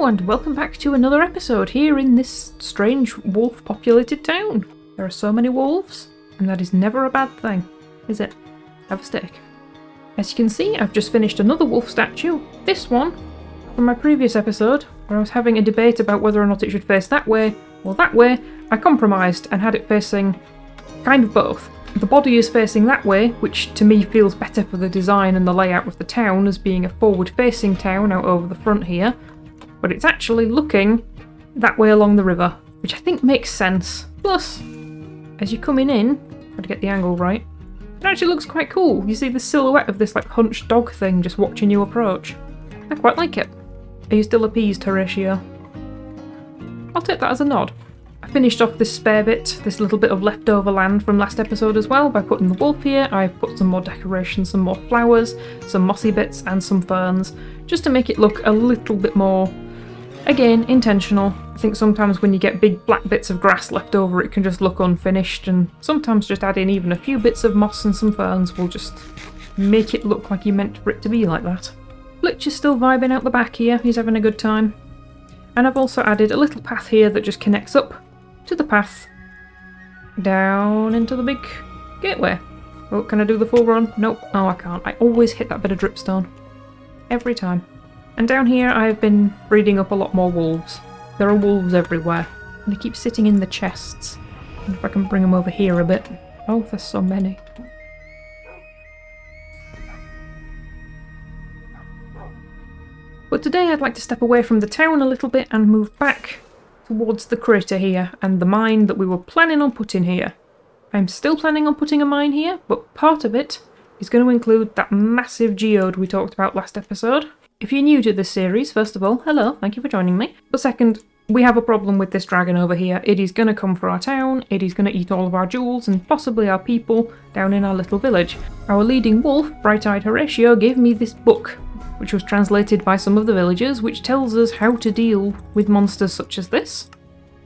Hello and welcome back to another episode here in this strange wolf-populated town. There are so many wolves, and that is never a bad thing, is it? Have a steak. As you can see, I've just finished another wolf statue. This one, from my previous episode, where I was having a debate about whether or not it should face that way or that way, I compromised and had it facing kind of both. The body is facing that way, which to me feels better for the design and the layout of the town as being a forward-facing town out over the front here. But it's actually looking that way along the river, which I think makes sense. Plus, as you're coming in, try to get the angle right, it actually looks quite cool. You see the silhouette of this like hunched dog thing just watching you approach. I quite like it. Are you still appeased, Horatio? I'll take that as a nod. I finished off this spare bit, this little bit of leftover land from last episode as well, by putting the wolf here. I put some more decoration, some more flowers, some mossy bits and some ferns, just to make it look a little bit more, again, intentional. I think sometimes when you get big black bits of grass left over, it can just look unfinished, and sometimes just adding even a few bits of moss and some ferns will just make it look like you meant for it to be like that. Flitch is still vibing out the back here, he's having a good time. And I've also added a little path here that just connects up to the path down into the big gateway. Oh, can I do the full run? Nope. Oh, I can't. I always hit that bit of dripstone. Every time. And down here I've been breeding up a lot more wolves. There are wolves everywhere. And they keep sitting in the chests. And if I can bring them over here a bit. Oh, there's so many. But today I'd like to step away from the town a little bit and move back towards the crater here and the mine that we were planning on putting here. I'm still planning on putting a mine here, but part of it is going to include that massive geode we talked about last episode. If you're new to this series, first of all, hello, thank you for joining me. But second, we have a problem with this dragon over here. It is going to come for our town, it is going to eat all of our jewels and possibly our people down in our little village. Our leading wolf, Bright-Eyed Horatio, gave me this book, which was translated by some of the villagers, which tells us how to deal with monsters such as this.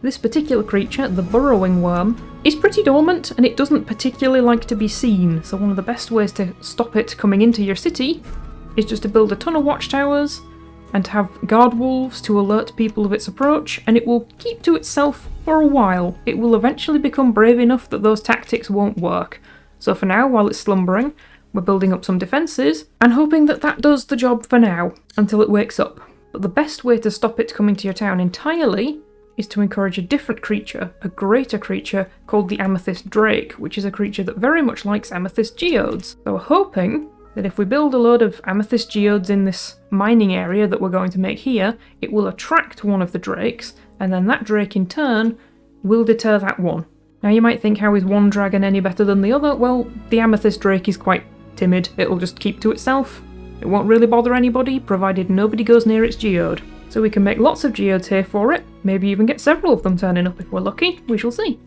This particular creature, the burrowing worm, is pretty dormant and it doesn't particularly like to be seen, so one of the best ways to stop it coming into your city is just to build a ton of watchtowers and have guard wolves to alert people of its approach, and it will keep to itself for a while. It will eventually become brave enough that those tactics won't work. So for now, while it's slumbering, we're building up some defences and hoping that that does the job for now, until it wakes up. But the best way to stop it coming to your town entirely is to encourage a different creature, a greater creature called the amethyst drake, which is a creature that very much likes amethyst geodes. So we're hoping that if we build a load of amethyst geodes in this mining area that we're going to make here, it will attract one of the drakes, and then that drake in turn will deter that one. Now you might think, how is one dragon any better than the other? Well, the amethyst drake is quite timid. It'll just keep to itself. It won't really bother anybody, provided nobody goes near its geode. So we can make lots of geodes here for it, maybe even get several of them turning up if we're lucky. We shall see.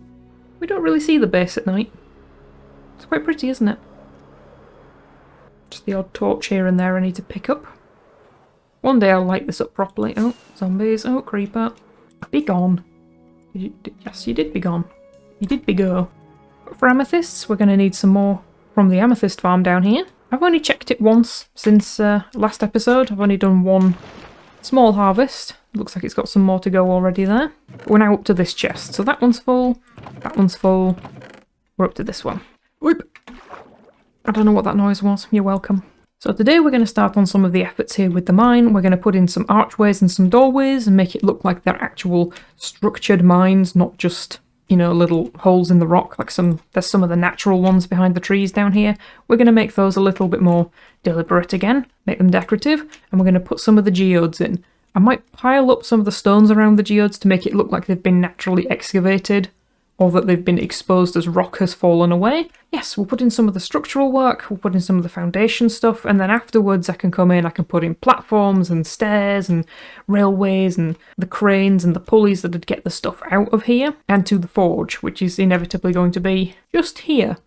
We don't really see the base at night. It's quite pretty, isn't it? Just the odd torch here and there I need to pick up. One day I'll light this up properly. Oh, zombies. Oh, creeper. Be gone. Yes, you did be gone. You did be go. But for amethysts, we're going to need some more from the amethyst farm down here. I've only checked it once since last episode. I've only done one small harvest. Looks like it's got some more to go already there. But we're now up to this chest. So that one's full, that one's full. We're up to this one. Whoop! I don't know what that noise was. You're welcome. So today we're going to start on some of the efforts here with the mine. We're going to put in some archways and some doorways and make it look like they're actual structured mines, not just, you know, little holes in the rock, like there's some of the natural ones behind the trees down here. We're going to make those a little bit more deliberate again, make them decorative, and we're going to put some of the geodes in. I might pile up some of the stones around the geodes to make it look like they've been naturally excavated, or that they've been exposed as rock has fallen away. Yes, we'll put in some of the structural work, we'll put in some of the foundation stuff, and then afterwards I can come in, I can put in platforms and stairs and railways and the cranes and the pulleys that'd get the stuff out of here and to the forge, which is inevitably going to be just here.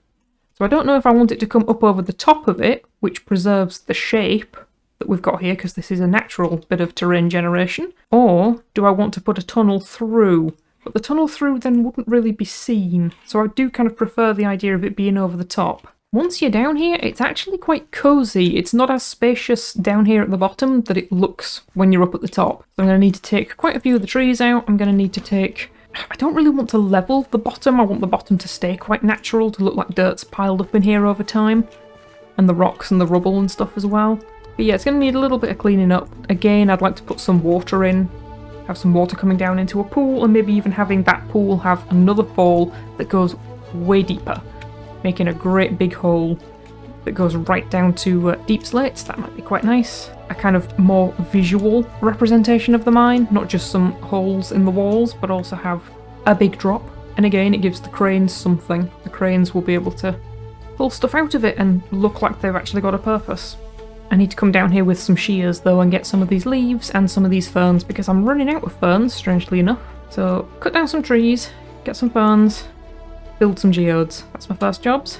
So I don't know if I want it to come up over the top of it, which preserves the shape that we've got here, because this is a natural bit of terrain generation, or do I want to put a tunnel through? But the tunnel through then wouldn't really be seen, so I do kind of prefer the idea of it being over the top. once you're down here, it's actually quite cozy. It's not as spacious down here at the bottom that it looks when you're up at the top. So I'm going to need to take quite a few of the trees out. I'm going to need to take... I don't really want to level the bottom. I want the bottom to stay quite natural, to look like dirt's piled up in here over time. And the rocks and the rubble and stuff as well. But yeah, it's going to need a little bit of cleaning up. Again, I'd like to put some water in. Have some water coming down into a pool, and maybe even having that pool have another fall that goes way deeper, making a great big hole that goes right down to deep slates. That might be quite nice. A kind of more visual representation of the mine, not just some holes in the walls, but also have a big drop. And again, it gives the cranes something. The cranes will be able to pull stuff out of it and look like they've actually got a purpose. I need to come down here with some shears though and get some of these leaves and some of these ferns because I'm running out of ferns, strangely enough. So cut down some trees, get some ferns, build some geodes. That's my first jobs.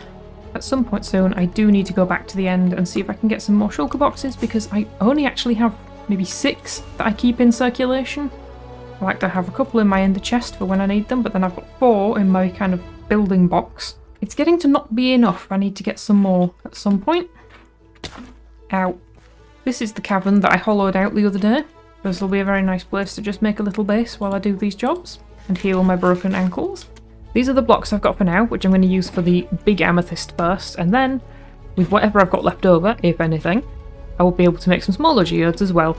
At some point soon I do need to go back to the end and see if I can get some more shulker boxes because I only actually have maybe 6 that I keep in circulation. I like to have a couple in my ender chest for when I need them, but then I've got 4 in my kind of building box. It's getting to not be enough. I need to get some more at some point. Ow. This is the cavern that I hollowed out the other day. This will be a very nice place to just make a little base while I do these jobs and heal my broken ankles. These are the blocks I've got for now, which I'm going to use for the big amethyst first, and then, with whatever I've got left over, if anything, I will be able to make some smaller geodes as well.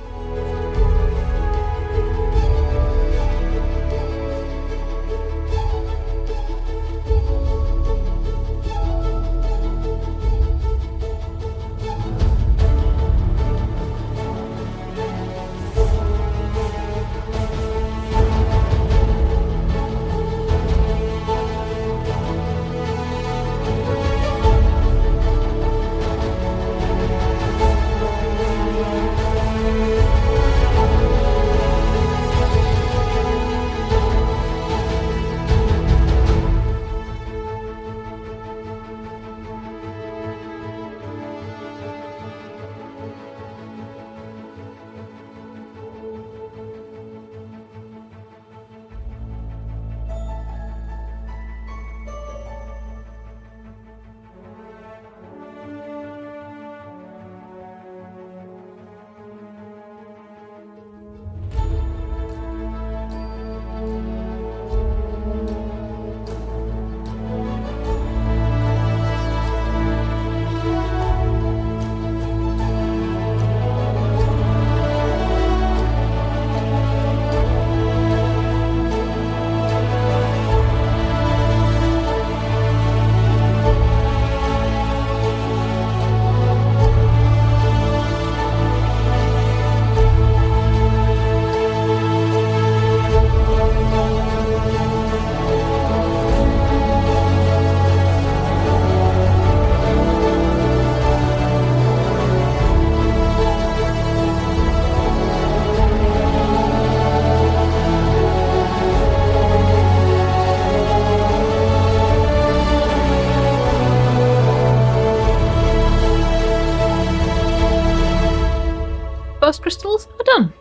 First crystals are done.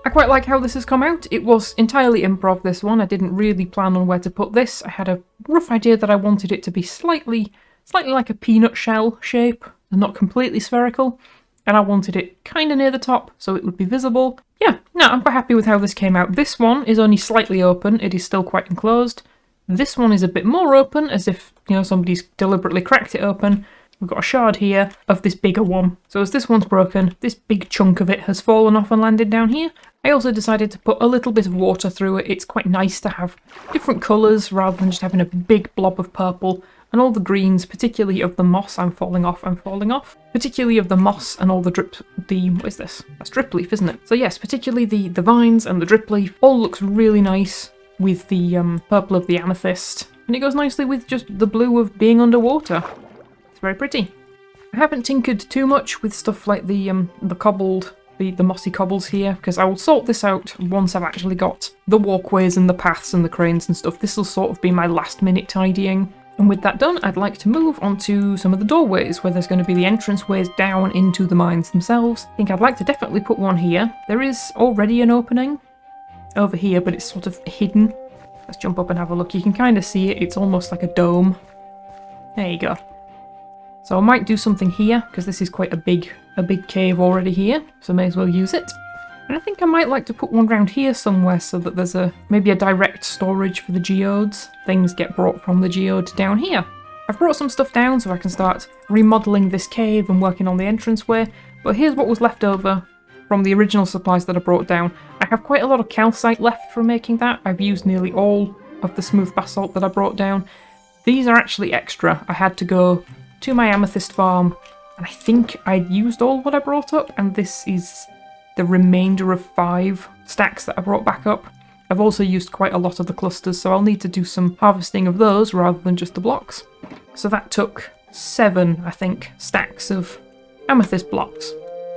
I quite like how this has come out. It was entirely improv, this one. I didn't really plan on where to put this. I had a rough idea that I wanted it to be slightly like a peanut shell shape and not completely spherical. And I wanted it kind of near the top so it would be visible. Yeah, no, I'm quite happy with how this came out. This one is only slightly open. It is still quite enclosed. This one is a bit more open, as if, you know, somebody's deliberately cracked it open. We've got a shard here of this bigger one. So as this one's broken, this big chunk of it has fallen off and landed down here. I also decided to put a little bit of water through it. It's quite nice to have different colours rather than just having a big blob of purple. And all the greens, particularly of the moss, I'm falling off. Particularly of the moss and all the what is this? That's drip leaf, isn't it? So yes, particularly the vines and the drip leaf all looks really nice with the purple of the amethyst. And it goes nicely with just the blue of being underwater. Very pretty. I haven't tinkered too much with stuff like the mossy cobbles here, because I will sort this out once I've actually got the walkways and the paths and the cranes and stuff. This will sort of be my last minute tidying. And with that done, I'd like to move on to some of the doorways where there's going to be the entranceways down into the mines themselves. I think I'd like to definitely put one here. There is already an opening over here, but it's sort of hidden. Let's jump up and have a look. You can kind of see it. It's almost like a dome. There you go. So I might do something here, because this is quite a big cave already here, so I may as well use it. And I think I might like to put one around here somewhere so that there's maybe a direct storage for the geodes. Things get brought from the geode down here. I've brought some stuff down so I can start remodelling this cave and working on the entranceway, but here's what was left over from the original supplies that I brought down. I have quite a lot of calcite left from making that. I've used nearly all of the smooth basalt that I brought down. These are actually extra. I had to go to my amethyst farm, and I think I'd used all what I brought up, and this is the remainder of 5 stacks that I brought back up. I've also used quite a lot of the clusters, so I'll need to do some harvesting of those rather than just the blocks. So that took 7, I think, stacks of amethyst blocks.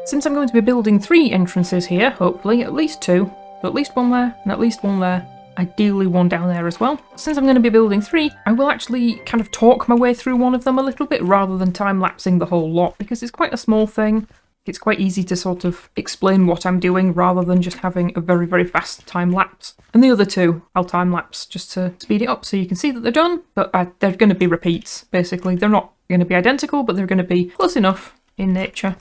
Since I'm going to be building 3 entrances here, hopefully, at least 2, so at least one there and at least one there, ideally one down there as well. Since I'm going to be building 3, I will actually kind of talk my way through one of them a little bit rather than time-lapsing the whole lot, because it's quite a small thing. It's quite easy to sort of explain what I'm doing rather than just having a very, very fast time-lapse. And the other 2, I'll time-lapse just to speed it up so you can see that they're done, but they're going to be repeats, basically. They're not going to be identical, but they're going to be close enough in nature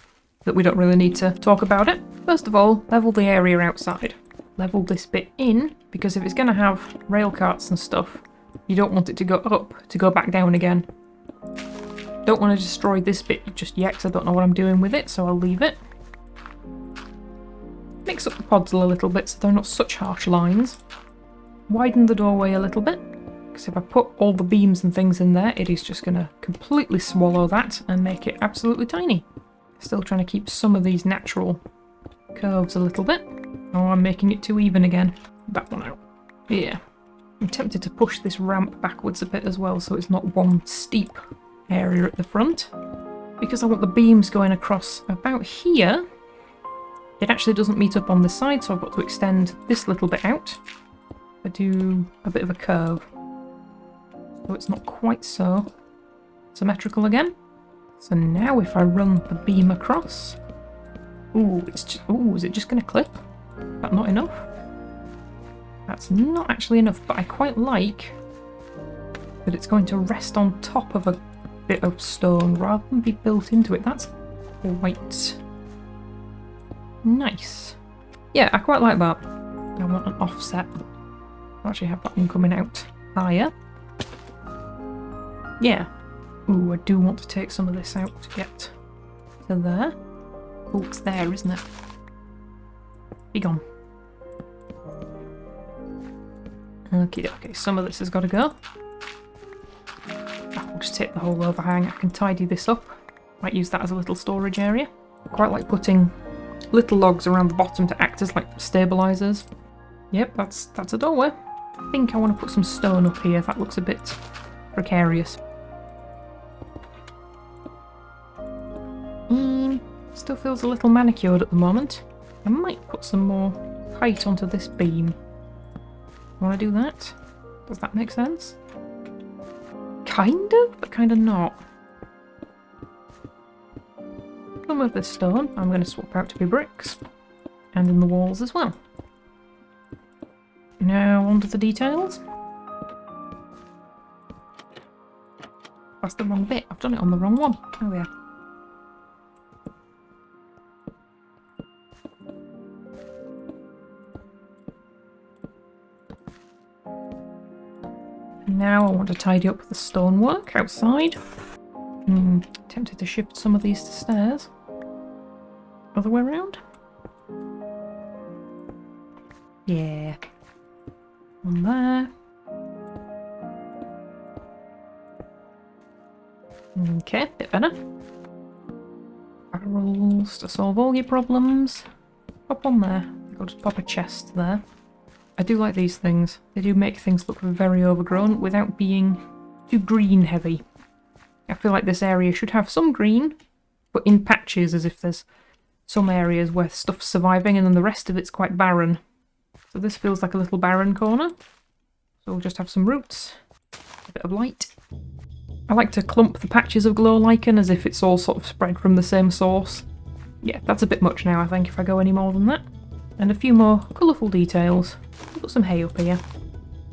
that we don't really need to talk about it. First of all, level the area outside. Level this bit in, because if it's going to have rail carts and stuff, you don't want it to go up to go back down again. Don't want to destroy this bit just yet because I don't know what I'm doing with it, so I'll leave it. Mix up the pods a little bit so they're not such harsh lines. Widen the doorway a little bit, because if I put all the beams and things in there, it is just going to completely swallow that and make it absolutely tiny. Still trying to keep some of these natural curves a little bit. Oh, I'm making it too even again. That one out. Yeah. I'm tempted to push this ramp backwards a bit as well so it's not one steep area at the front. Because I want the beams going across about here, it actually doesn't meet up on this side, so I've got to extend this little bit out. I do a bit of a curve. So it's not quite so symmetrical again. So now if I run the beam across... Ooh, is it just going to clip? Is that not enough? That's not actually enough, but I quite like that it's going to rest on top of a bit of stone rather than be built into it. That's quite nice. Yeah, I quite like that. I want an offset. I'll actually have that one coming out higher. Yeah. Ooh, I do want to take some of this out to get to there. Oh, it's there, isn't it? Be gone. Okay, some of this has got to go. I'll just take the whole overhang. I can tidy this up. Might use that as a little storage area. I quite like putting little logs around the bottom to act as like stabilisers. Yep, that's a doorway. I think I want to put some stone up here. That looks a bit precarious. Still feels a little manicured at the moment. I might put some more height onto this beam. Want to do that? Does that make sense? Kind of, but kind of not. Some of this stone I'm going to swap out to be bricks. And in the walls as well. Now onto the details. That's the wrong bit. I've done it on the wrong one. There we are. Now I want to tidy up the stonework outside. Tempted to shift some of these to stairs. Other way around? Yeah. One there. Okay, bit better. Barrels to solve all your problems. Pop one there. I'll just pop a chest there. I do like these things. They do make things look very overgrown without being too green heavy. I feel like this area should have some green, but in patches, as if there's some areas where stuff's surviving and then the rest of it's quite barren. So this feels like a little barren corner. So we'll just have some roots, a bit of light. I like to clump the patches of glow lichen as if it's all sort of spread from the same source. Yeah, that's a bit much now, I think, if I go any more than that. And a few more colourful details. Put some hay up here.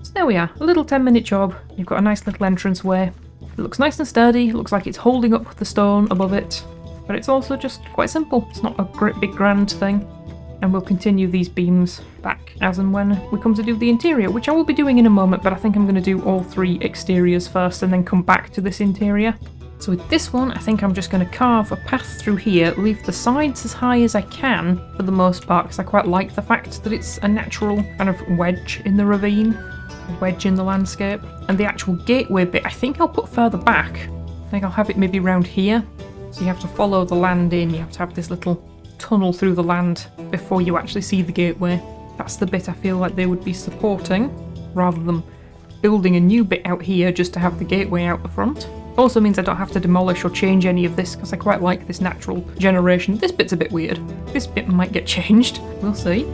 So there we are, a little 10-minute job. You've got a nice little entranceway. It looks nice and sturdy, it looks like it's holding up the stone above it, but it's also just quite simple. It's not a great big grand thing. And we'll continue these beams back as and when we come to do the interior, which I will be doing in a moment, but I think I'm going to do all 3 exteriors first and then come back to this interior. So with this one, I think I'm just going to carve a path through here, leave the sides as high as I can for the most part, because I quite like the fact that it's a natural kind of wedge in the ravine, a wedge in the landscape. And the actual gateway bit, I think I'll put further back. I think I'll have it maybe around here. So you have to follow the land in, you have to have this little tunnel through the land before you actually see the gateway. That's the bit I feel like they would be supporting, rather than building a new bit out here just to have the gateway out the front. Also means I don't have to demolish or change any of this because I quite like this natural generation. This bit's a bit weird. This bit might get changed. We'll see.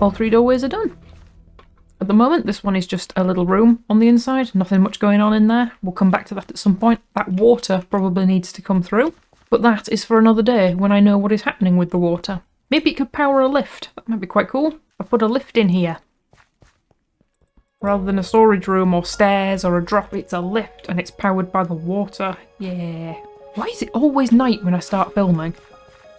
All 3 doorways are done. At the moment, this one is just a little room on the inside, nothing much going on in there. We'll come back to that at some point. That water probably needs to come through, but that is for another day when I know what is happening with the water. Maybe it could power a lift. That might be quite cool. I'll put a lift in here. Rather than a storage room or stairs or a drop, it's a lift and it's powered by the water. Yeah. Why is it always night when I start filming?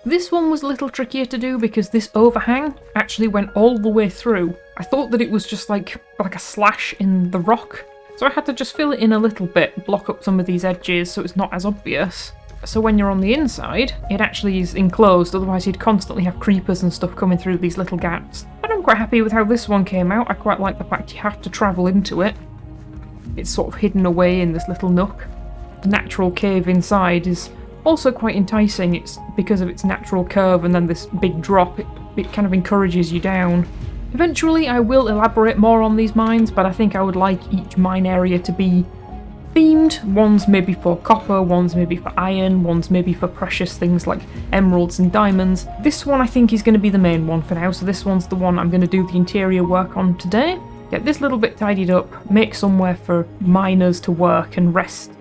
This one was a little trickier to do because this overhang actually went all the way through. I thought that it was just like a slash in the rock. So I had to just fill it in a little bit, block up some of these edges so it's not as obvious. So when you're on the inside, it actually is enclosed, otherwise you'd constantly have creepers and stuff coming through these little gaps. But I'm quite happy with how this one came out. I quite like the fact you have to travel into it. It's sort of hidden away in this little nook. The natural cave inside is also quite enticing. It's because of its natural curve and then this big drop, it kind of encourages you down. Eventually I will elaborate more on these mines, but I think I would like each mine area to be themed. One's maybe for copper, one's maybe for iron, one's maybe for precious things like emeralds and diamonds. This one I think is going to be the main one for now, so this one's the one I'm going to do the interior work on today. Get this little bit tidied up, make somewhere for miners to work and rest.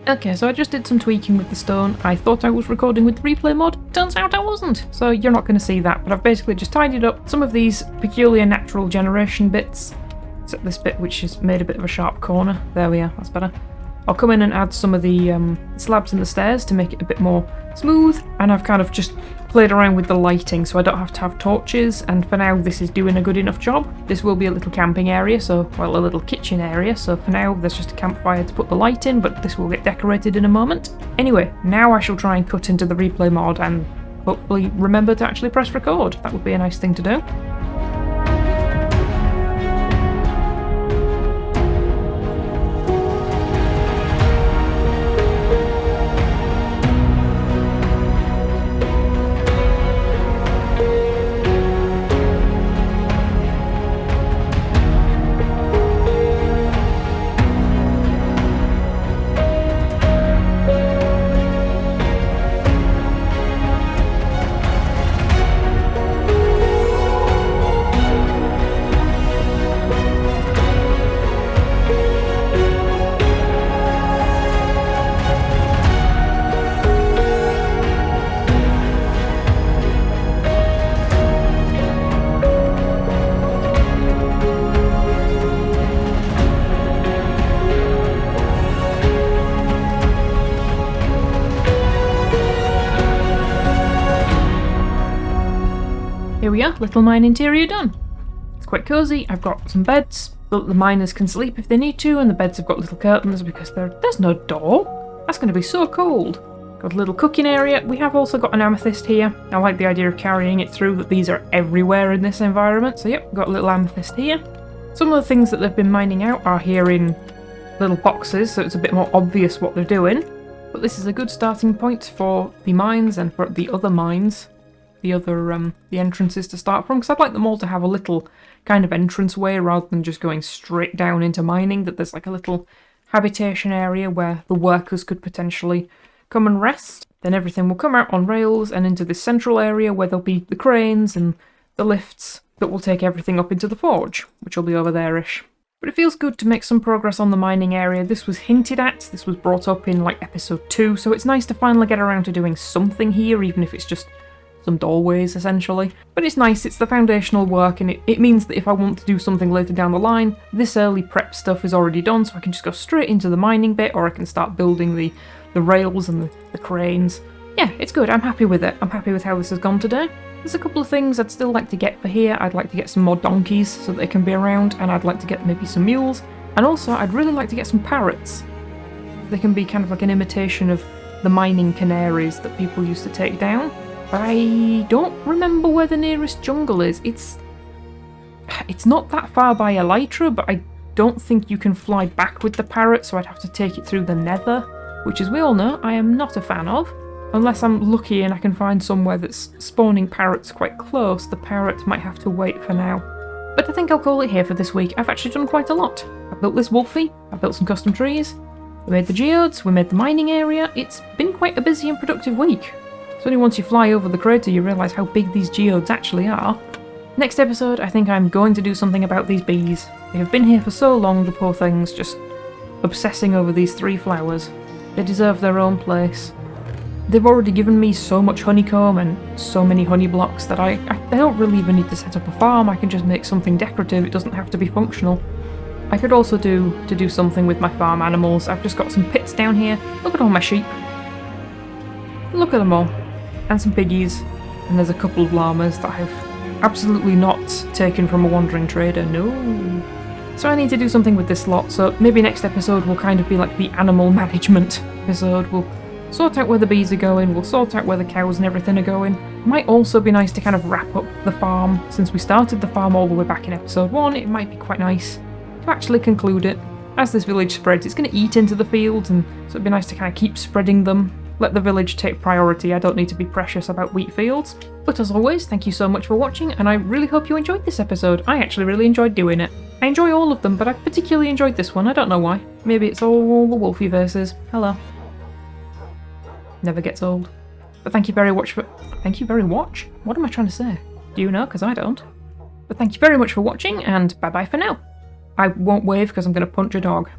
Okay, so I just did some tweaking with the stone. I thought I was recording with the replay mod. Turns out I wasn't. So you're not going to see that, but I've basically just tidied up some of these peculiar natural generation bits. Except this bit which is made a bit of a sharp corner. There we are, that's better. I'll come in and add some of the slabs in the stairs to make it a bit more smooth. And I've kind of just played around with the lighting so I don't have to have torches, and for now this is doing a good enough job. This will be a little camping area, so, well, a little kitchen area, so for now there's just a campfire to put the light in, but this will get decorated in a moment. Anyway, now I shall try and cut into the replay mod and hopefully remember to actually press record. That would be a nice thing to do. Here we are, little mine interior done. It's quite cosy. I've got some beds, so that the miners can sleep if they need to, and the beds have got little curtains because there's no door. That's going to be so cold. Got a little cooking area. We have also got an amethyst here. I like the idea of carrying it through, that these are everywhere in this environment. So yep, got a little amethyst here. Some of the things that they've been mining out are here in little boxes, so it's a bit more obvious what they're doing. But this is a good starting point for the mines and for the other mines, the entrances to start from, because I'd like them all to have a little kind of entranceway rather than just going straight down into mining, that there's like a little habitation area where the workers could potentially come and rest. Then everything will come out on rails and into this central area where there'll be the cranes and the lifts that will take everything up into the forge, which will be over there-ish. But it feels good to make some progress on the mining area. This was hinted at, this was brought up in like episode 2, so it's nice to finally get around to doing something here, even if it's just some doorways essentially. But it's nice, it's the foundational work, and it means that if I want to do something later down the line, this early prep stuff is already done, so I can just go straight into the mining bit, or I can start building the rails and the cranes. Yeah, it's good, I'm happy with it. I'm happy with how this has gone today. There's a couple of things I'd still like to get for here. I'd like to get some more donkeys so that they can be around, and I'd like to get maybe some mules. And also, I'd really like to get some parrots. They can be kind of like an imitation of the mining canaries that people used to take down. I don't remember where the nearest jungle is. It's not that far by Elytra, but I don't think you can fly back with the parrot, so I'd have to take it through the nether, which, as we all know, I am not a fan of. Unless I'm lucky and I can find somewhere that's spawning parrots quite close, the parrot might have to wait for now. But I think I'll call it here for this week. I've actually done quite a lot. I built this wolfie, I built some custom trees, we made the geodes, we made the mining area. It's been quite a busy and productive week. It's only once you fly over the crater you realise how big these geodes actually are. Next episode, I think I'm going to do something about these bees. They have been here for so long, the poor things, just obsessing over these 3 flowers. They deserve their own place. They've already given me so much honeycomb and so many honey blocks that I don't really even need to set up a farm. I can just make something decorative, it doesn't have to be functional. I could also do something with my farm animals. I've just got some pits down here. Look at all my sheep. Look at them all. And some piggies. And there's a couple of llamas that I've absolutely not taken from a wandering trader, no. So I need to do something with this lot, so maybe next episode will kind of be like the animal management episode. We'll sort out where the bees are going, we'll sort out where the cows and everything are going. Might also be nice to kind of wrap up the farm. Since we started the farm all the way back in episode 1, it might be quite nice to actually conclude it. As this village spreads, it's going to eat into the fields, and so it'd be nice to kind of keep spreading them. Let the village take priority. I don't need to be precious about wheat fields. But as always, thank you so much for watching, and I really hope you enjoyed this episode. I actually really enjoyed doing it. I enjoy all of them, but I particularly enjoyed this one. I don't know why. Maybe it's all the Wolfie verses. Hello. Never gets old. But thank you very much for... Thank you very much? What am I trying to say? Do you know? Because I don't. But thank you very much for watching, and bye-bye for now. I won't wave because I'm going to punch a dog.